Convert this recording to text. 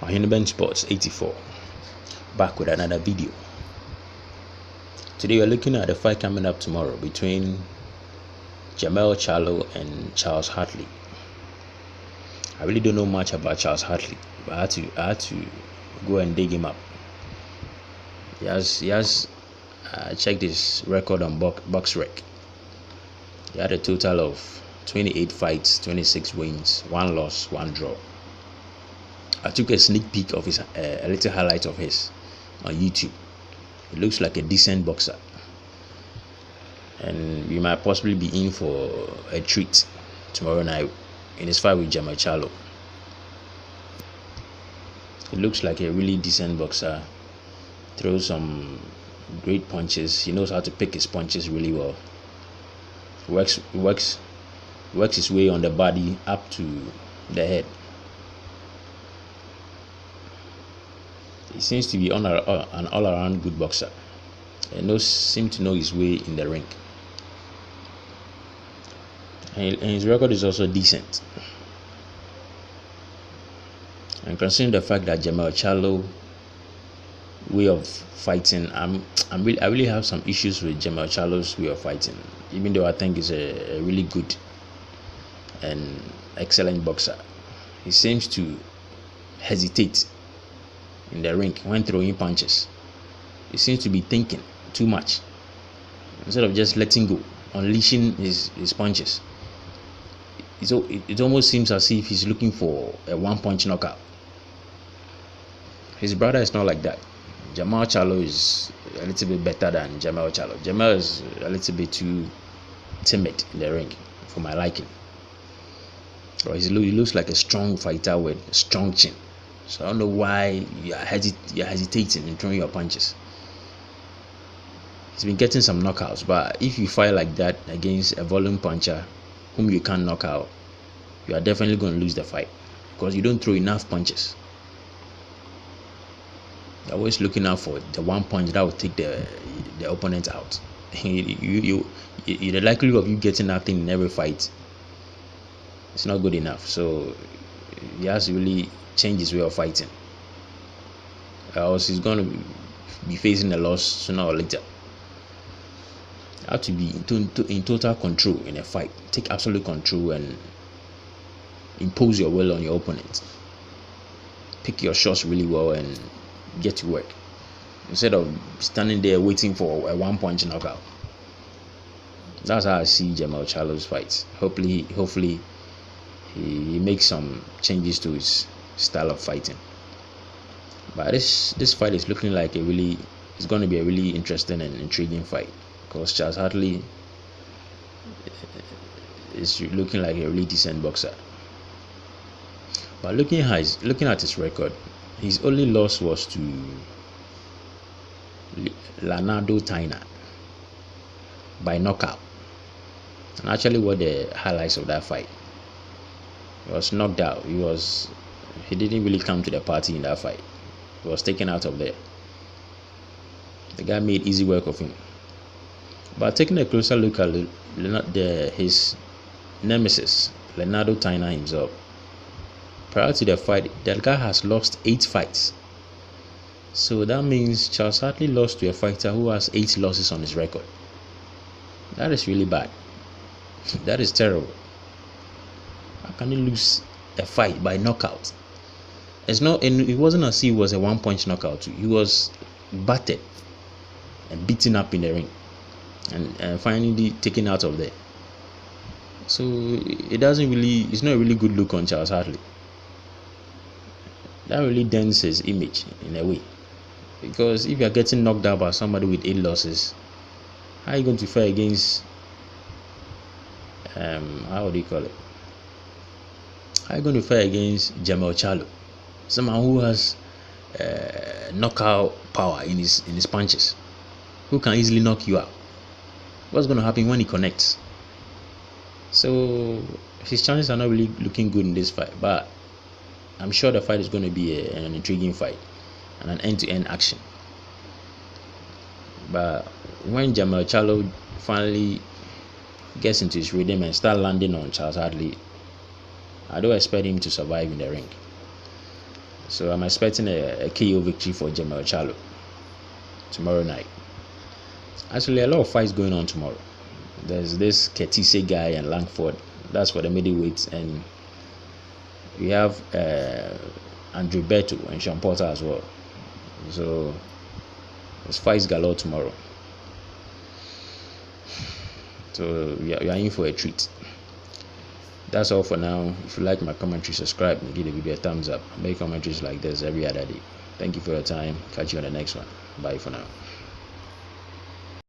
Hatley Sports 84, back with another video. Today we're looking at the fight coming up tomorrow between Jermell Charlo and Charles Hatley. I really don't know much about Charles Hatley, but I had to go and dig him up. He has checked his record on BoxRec. He had a total of 28 fights, 26 wins, 1 loss, 1 draw. I took a sneak peek of his, a little highlight of his on YouTube. He looks like a decent boxer, and we might possibly be in for a treat tomorrow night in his fight with Jermell Charlo. He looks like a really decent boxer, throws some great punches. He knows how to pick his punches really well. Works his way on the body up to the head. He seems to be an all-around good boxer and seems to know his way in the ring. And his record is also decent. And considering the fact that Jermell Charlo way of fighting, I really have some issues with Jermell Charlo's way of fighting, even though I think he's a really good and excellent boxer. He seems to hesitate in the ring when throwing punches. He seems to be thinking too much instead of just letting go, unleashing his punches. It almost seems as if he's looking for a one-punch knockout. His brother is not like that. Jermell Charlo is a little bit better than Jermell Charlo. Jermell is a little bit too timid in the ring for my liking. He looks like a strong fighter with a strong chin. So I don't know why you're hesitating in throwing your punches. He's been getting some knockouts, but if you fight like that against a volume puncher whom you can't knock out, you are definitely going to lose the fight because you don't throw enough punches. You're always looking out for the one punch that will take the opponent out. The likelihood of you getting that thing in every fight, it's not good enough. So he has to really change his way of fighting, else he's going to be facing a loss sooner or later. You have to be in total control in a fight. Take absolute control and impose your will on your opponent. Pick your shots really well and get to work instead of standing there waiting for a one-punch knockout. That's how I see Jermell Charlo's fights. Hopefully he makes some changes to his style of fighting. But this fight is looking like it's going to be a really interesting and intriguing fight because Charles Hatley is looking like a really decent boxer. But looking at his record, his only loss was to Leonardo Taina by knockout. And actually, what the highlights of that fight, he was knocked out. He didn't really come to the party in that fight. He was taken out of there. The guy made easy work of him. But taking a closer look at his nemesis, Leonardo Taina himself, prior to the fight, that guy has lost 8 fights. So that means Charles Hatley lost to a fighter who has 8 losses on his record. That is really bad. That is terrible. How can you lose a fight by knockout? It wasn't as if it was a one-punch knockout. He was battered and beaten up in the ring and finally taken out of there. So it's not a really good look on Charles Hatley. That really dents his image in a way, because if you are getting knocked out by somebody with 8 losses, how are you going to fight against how do you call it? How are you going to fight against Jermell Charlo, someone who has knockout power in his punches, who can easily knock you out? What's going to happen when he connects? So his chances are not really looking good in this fight, but I'm sure the fight is going to be an intriguing fight and an end-to-end action. But when Jermell Charlo finally gets into his rhythm and start landing on Charles Hatley, I don't expect him to survive in the ring. So I'm expecting a KO victory for Jermell Charlo tomorrow night. Actually, a lot of fights going on tomorrow. There's this Ketise guy and Langford. That's for the middleweights, and we have Andrew Berto and Sean Porter as well. So there's fights galore tomorrow. So we are in for a treat. That's all for now. If you like my commentary, subscribe and give the video a thumbs up. I make commentaries like this every other day. Thank you for your time. Catch you on the next one. Bye for now.